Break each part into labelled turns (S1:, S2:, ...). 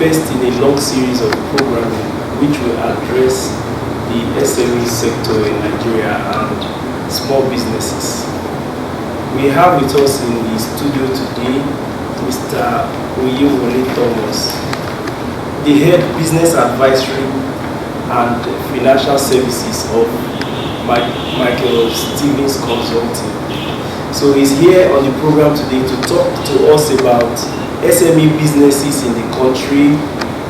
S1: first in a long series of programming which will address the SME sector in Nigeria and small businesses. We have with us in the studio today Mr. Oyewole Thomas, the Head Business Advisory and Financial Services of Michael Stevens Consulting. So he's here on the program today to talk to us about SME businesses in the country,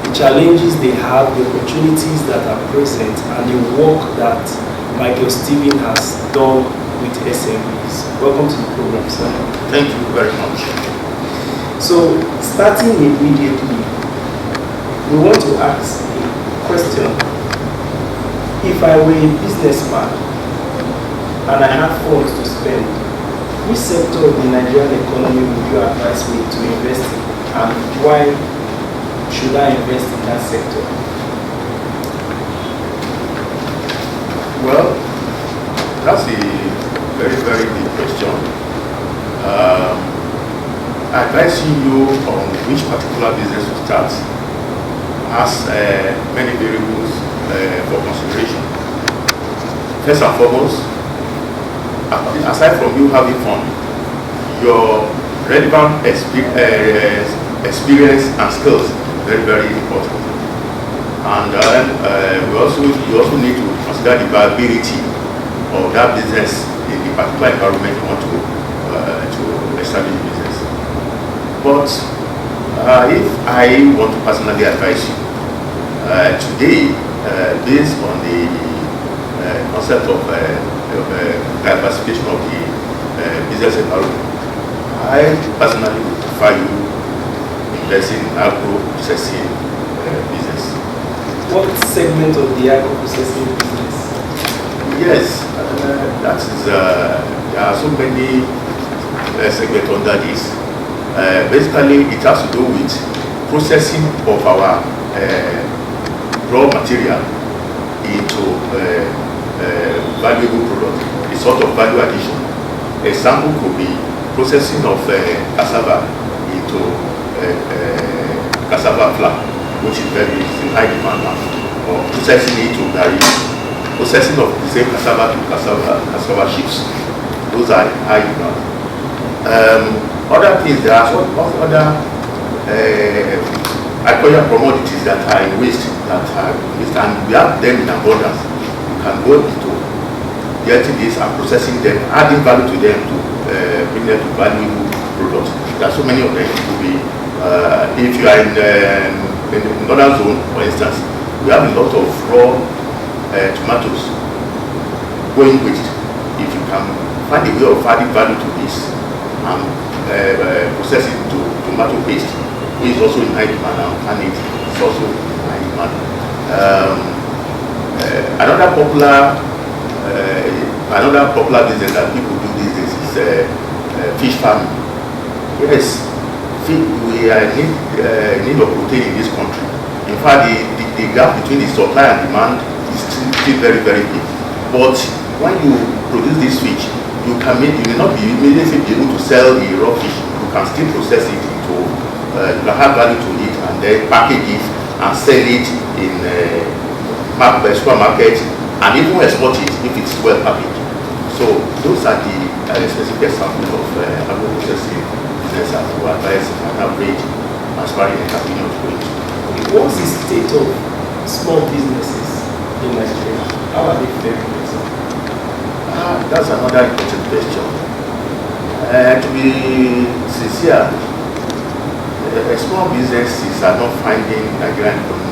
S1: the challenges they have, the opportunities that are present, and the work that Michael Stevens has done with SMEs. Welcome to the program, sir.
S2: Thank you very much.
S1: So, starting immediately, we want to ask a question. If I were a businessman and I had funds to spend, which sector of the Nigerian economy would you advise me to invest in, and why should I invest in that sector?
S2: Well, that's a very, very big question. Advising you on which particular business to start has many variables for consideration. First and foremost, aside from you having fun, your relevant experience and skills very, very important. And you also need to consider the viability of that business in the particular environment you want to establish business. But if I want to personally advise you today, based on the concept of diversification of the business environment, I personally would prefer you investing in agro-processing business.
S1: What segment of the agro-processing business?
S2: Yes, that is, there are so many segments under this. Basically, it has to do with processing of our raw material into valuable product, a sort of value addition. Example could be processing of cassava into cassava flour, which is very in high demand now, or processing it to garri, processing of the same cassava to cassava chips. Those are high demand. Other things, there are some other acquired commodities that are in waste, and we have them in abundance. You can go into getting this and processing them, adding value to them to bring them to valuable products. There are so many of them. It could be, if you are in northern zone, for instance, we have a lot of raw tomatoes going waste. If you can find a way of adding value to this and process it to tomato paste, which is also in high demand now, and it is also in high demand. Another popular business that people do these days is fish farming. Yes, we are in need of protein in this country. In fact, the gap between the supply and demand is still very, very big. But when you produce this fish, you may not be immediately be able to sell the raw fish. You can still process it into, you can have value to it, and then package it and sell it in supermarket, and even export it if it's well packaged. So those are the specific examples of agro-processing business that we advise an average aspiring entrepreneur to go into.
S1: What's the state of small businesses in Nigeria? How are they faring?
S2: That's another important question. To be sincere, small businesses are not finding Nigerian economy.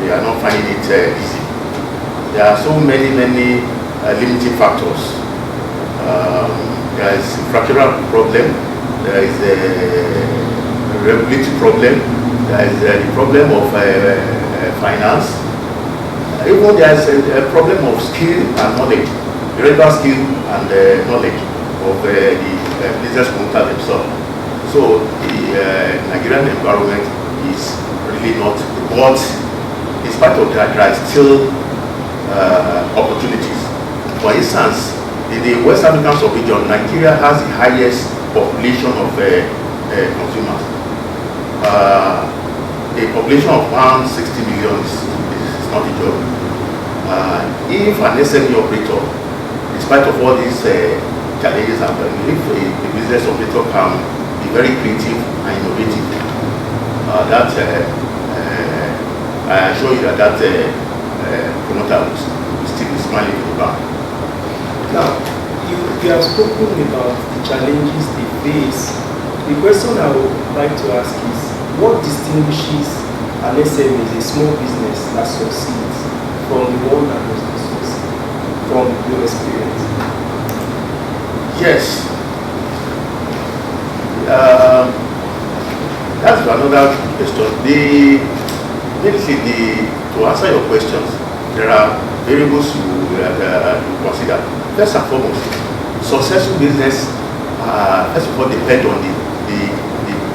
S2: They are not finding it easy. There are so many limiting factors. There is structural problem. There is a regulatory problem. There is the problem of finance. Even there is a problem of skill and knowledge, regular skill and knowledge of the business owners themselves. So the Nigerian environment is really not, but in spite of that, there are still opportunities. For instance, in the West African sub-region, Nigeria has the highest population of consumers. a population of 160 million is not a joke. If an SME operator, in spite of all these challenges, if a business operator can be very creative and innovative, I assure you that promoter will still be smiling in the back.
S1: Now, you have spoken about the challenges they face. The question I would like to ask is, what distinguishes an SME as a small business that succeeds from the one that does not succeed, from your experience?
S2: Yes. That's another question. To answer your questions, there are variables you consider. First and foremost, successful business, first of all, depend on the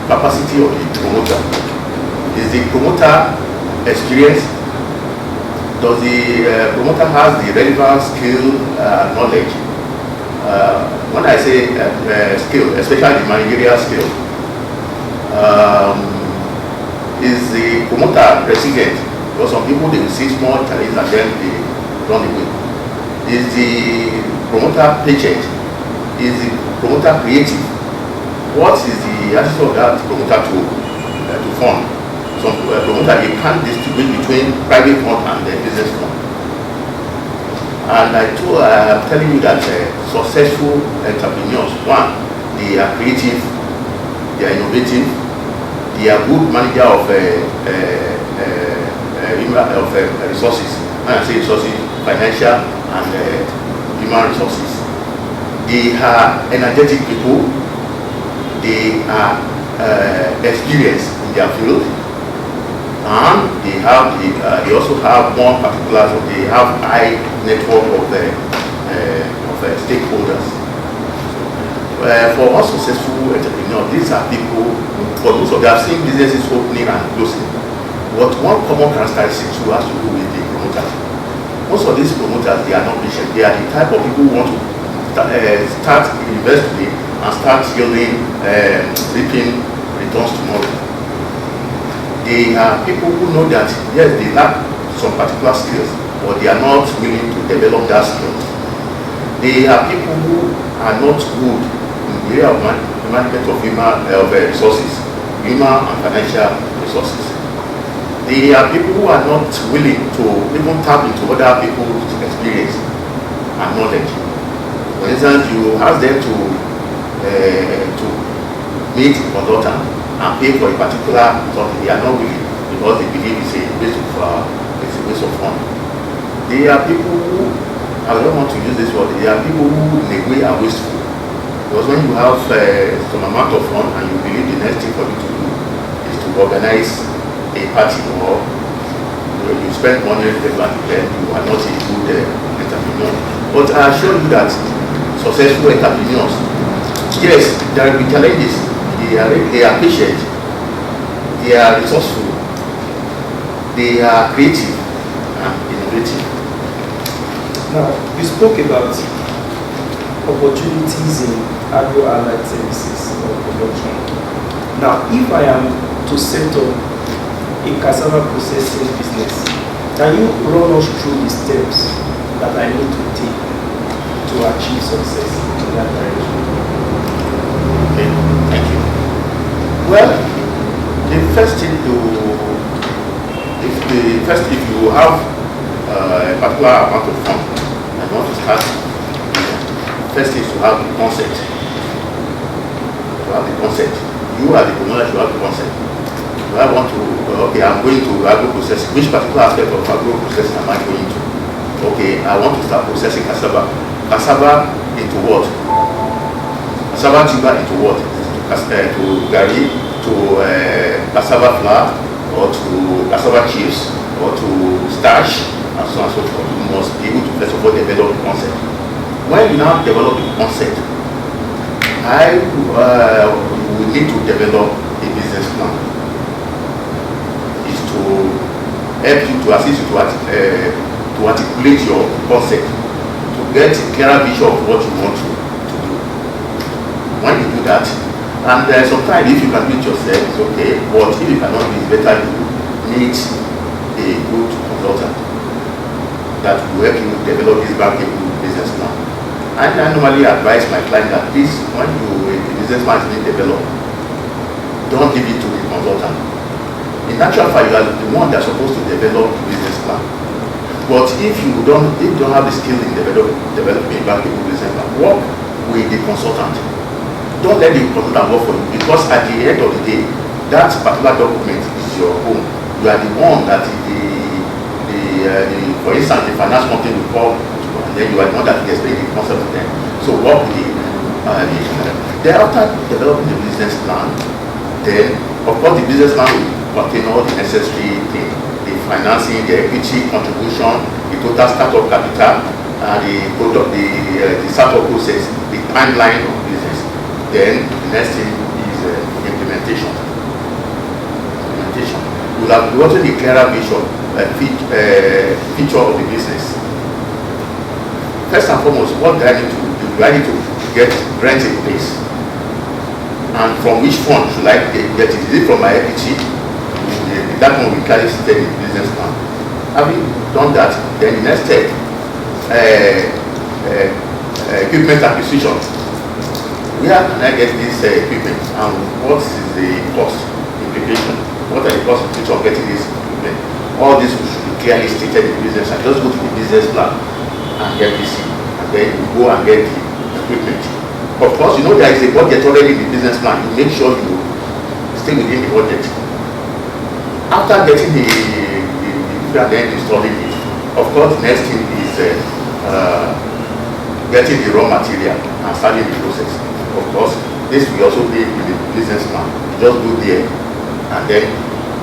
S2: capacity of the promoter. Is the promoter experienced? Does the promoter has the relevant skill, knowledge? When I say skill, especially the managerial skill, is the promoter resilient? Because some people, they will see small challenges and then they run away. Is the promoter patient? Is the promoter creative? What is the attitude of that promoter to fund? Some promoter, they can't distinguish between private fund and business fund. And I'm telling you that successful entrepreneurs, one, they are creative, they are innovative, they are good manager of resources. When I say resources, financial and human resources. They are energetic people. They are experienced in their field, and they also have more particulars. They have high network of stakeholders. For all successful entrepreneurs, these are people, for most of them, have seen businesses opening and closing. But one common characteristic too has to do with the promoters. Most of these promoters, they are not patient. They are the type of people who want to start investing and start yielding, reaping returns tomorrow. They are people who know that, yes, they lack some particular skills, but they are not willing to develop that skills. They are people who are not good in the area of management of resources, human and financial resources. They are people who are not willing to even tap into other people's experience and knowledge. For instance, you ask them to meet a consultant and pay for a particular something. They are not willing because they believe it's a waste of fund. They are people who, I don't want to use this word, they are people who in a way are wasteful. Because when you have some amount of fund and you believe the next thing for you to do is to organize a party, or you spend money regularly, then you are not a good entrepreneur. But I assure you that successful entrepreneurs, yes, there will be challenges. They are patient, they are resourceful, they are creative and innovative.
S1: Now, you spoke about opportunities in agro-allied services or production. Now, if I am to set up a cassava processing business, can you run us through the steps that I need to take to achieve success in that direction?
S2: Okay, thank you. Well, the first thing if you have a particular amount of funds and want to start, first is to have the concept. You are the promoter, you have the concept. I want to, okay, I'm going to agro processing. Which particular aspect of agro processing am I going to? Okay, I want to start processing cassava. Cassava into what? Cassava tuber into what? To gari, to cassava flour, or to cassava chips, or to starch, and so on and so forth. You must be able to first of all develop the concept. When you now develop the concept, we need to develop a business plan. Is to help you, to assist you to articulate your concept, to get a clearer vision of what you want to do. When you do that, And sometimes if you can do it yourself, it's okay. But if you cannot do it, it's better you meet a good consultant that will help you develop this bankable business plan. And I normally advise my client that this, when the businessman is being developed, don't give it to the consultant. In actual fact, you are the one that's supposed to develop the business plan. But if you don't have the skill in developing a bankable business plan, work with the consultant. Don't let the consultant work for you, because at the end of the day, that particular document is your own. You are the one that for instance, the finance company will come to, and then you are the one that explain the concept to them. So work with then after developing the business plan, then of course the business plan will contain all the necessary things, the financing, the equity contribution, the total startup capital, the product, the startup process, the timeline of business. Then the next thing is implementation. We will have gotten a clearer vision, feature of the business. First and foremost, what do I need to do? Do I need to get rent in place? And from which fund should I get it? Is it from my equity? That one will carry steady business plan. Having done that, then the next step, equipment acquisition. Where can I get this equipment, and what is the cost implication? What are the cost of getting this equipment? All this should be clearly stated in the business. And just go to the business plan and get this, and then you go and get the equipment. Of course, you know there is a budget already in the business plan. You make sure you stay within the budget. After getting the and then installing it, of course, the next thing is getting the raw material and starting the process. Of course, this will also be in the business plan. Just go there, and then,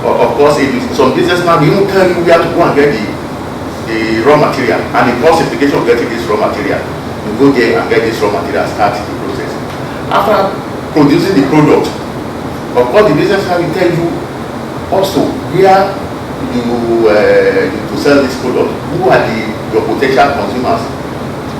S2: of course, if some businessman will even tell you where to go and get the raw material and the cost implication of getting this raw material. You go there and get this raw material, start the process. After producing the product, of course, the businessman will tell you also where to sell this product, who are your potential consumers,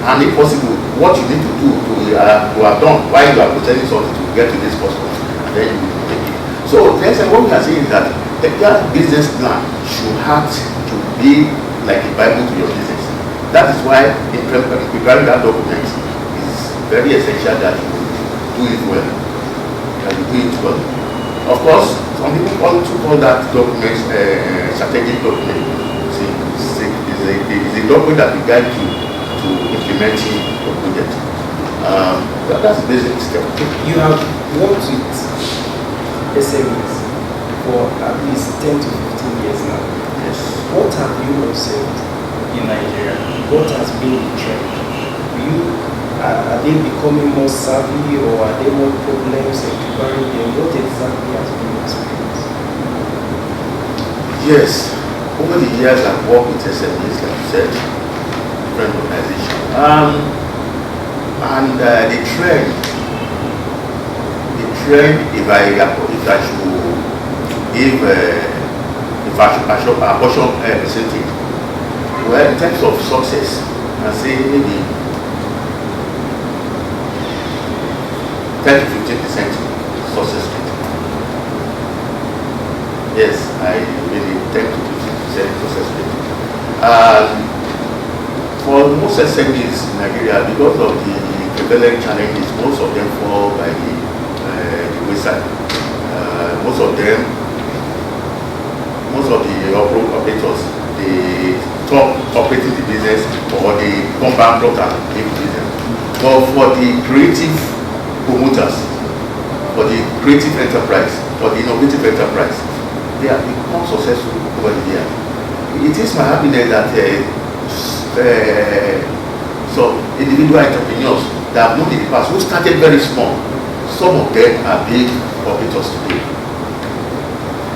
S2: and if possible, what you need to do to have done while you are processing something to get to this customer, and then you will take it. So next time, what we are saying is that that business plan should have to be like a Bible to your business. That is why in preparing that document is very essential that you do it well. Of course, some people also call that document strategic document. It's a document that will guide you to implementing your project. That's the basic step.
S1: You have worked with SMEs for at least 10 to 15 years now.
S2: Yes.
S1: What have you observed in Nigeria? What has been the trend? Are they becoming more savvy, or are there more problems occurring them? What exactly has been your experience?
S2: Yes. Over the years, I've worked with SMEs, like you said, different organizations. And the trend, if I should apportion percentage, well, in terms of success, I say maybe 10 to 15% success rate. Yes, I really 10 to 15% success rate. For most SMEs in Nigeria, because of the prevalent challenges, most of them fall by the wayside. Most of the operators, they stop operating the business, or they come bankrupt and leave the business. But for the creative promoters, for the creative enterprise, for the innovative enterprise, they have become successful over the years. It is my happiness that some individual entrepreneurs that have known in the past, who started very small, some of them are big operators today.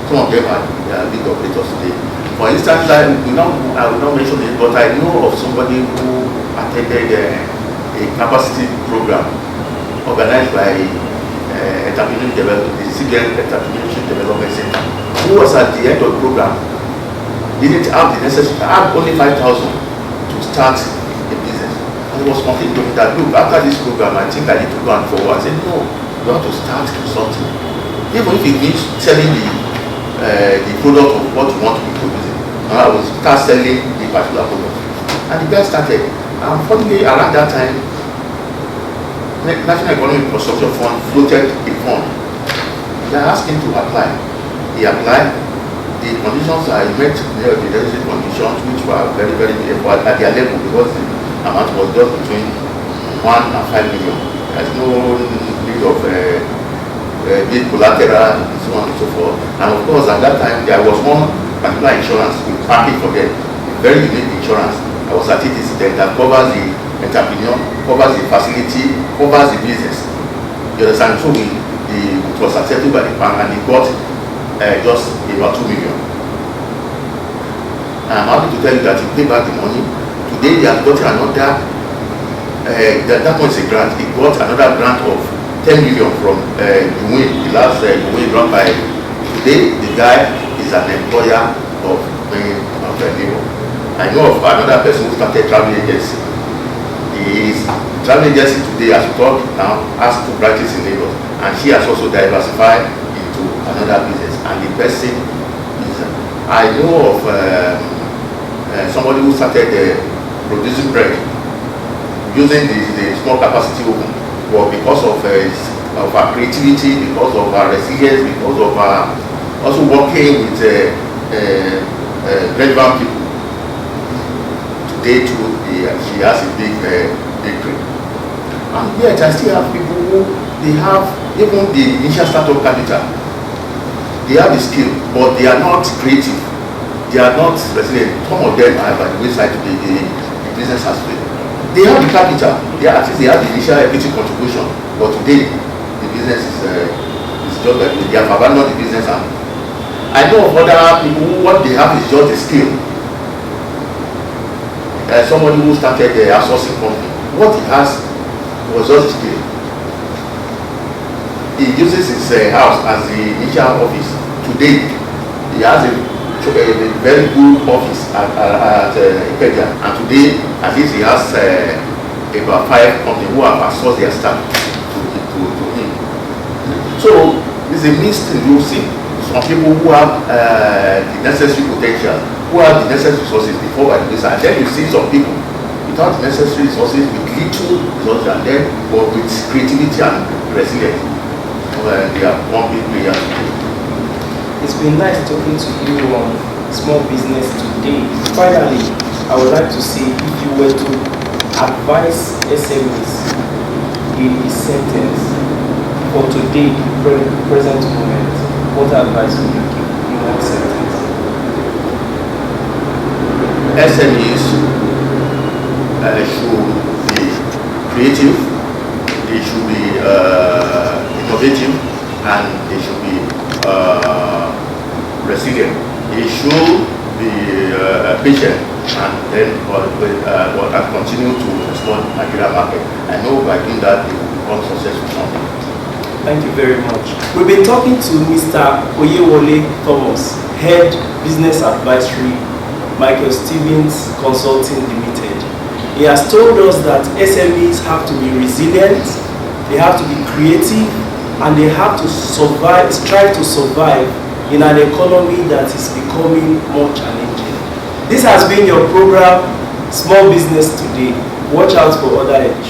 S2: Some of them are big operators today. For instance, I will not mention it, but I know of somebody who attended a capacity program organized by Entrepreneurship Development, the CBN Entrepreneurship Development Center, who was at the end of the program, didn't have the necessary, had only 5,000 to start a business. And he was complaining to me that, look, after this program, I think I need to go and forward. I said, no, you have to start consulting. Even if it means selling the product of what you want to be producing. I will start selling the particular product. And the guy started. And unfortunately, around that time, National Economic Infrastructure Fund floated a fund. They asked him to apply. He applied. The conditions are met the necessary conditions, which were very, very at their level, because the amount was just between 1 and 5 million. There's no need of big collateral and so on and so forth. And of course, at that time, there was one particular insurance we package for them, a very unique insurance. I was at it that covers the entrepreneur, covers the facility, covers the business. You understand? So it was accepted by the bank, and it got just about 2 million. I'm happy to tell you that you pay back the money. Today they have got another, that was a grant. It got another grant of 10 million from the last run by. Today the guy is an employer of labor. I know of another person who started travel agency. His travel agency today, as we talk now, has 2 branches in Lagos, and she has also diversified into another business. And the person is, I know of somebody who started producing bread using the small capacity oven, but because of our creativity, because of our resilience, because of our also working with relevant people. Today too, she has a big bakery. And yet I still have people who, they have even the initial startup capital. They have the skill, but they are not creative. They are not resilient. Some of them are by the wayside today. The business has failed. They have the capital. At least they have the initial equity contribution. But today, the business is just like they have abandoned the business. And I know of other people who what they have is just a skill. Somebody who started the outsourcing company. What he has was just a skill. He uses his house as the initial office. Today, he has a very good office at Ipedia, and today at least he has about 5 companies who have outsourced their staff to him. So it's a mixed thing. You see some people who have the necessary potential, who have the necessary resources before by this, and then you see some people without the necessary resources, with little resources, and then but with creativity and resilience. They are one big player.
S1: It's been nice talking to you on small business today. Finally, I would like to see if you were to advise SMEs in a sentence for today, present moment, what advice would you give in one sentence?
S2: SMEs should be creative, they should be innovative, and they should be resilient. They should be patient, and then and continue to respond to the Nigeria market. I know by doing that they will become successful.
S1: Thank you very much. We've been talking to Mr. Oyewole Thomas, Head Business Advisory, Michael Stevens Consulting Limited. He has told us that SMEs have to be resilient, they have to be creative, and they have to survive, strive to survive in an economy that is becoming more challenging. This has been your program, Small Business Today. Watch out for other edge.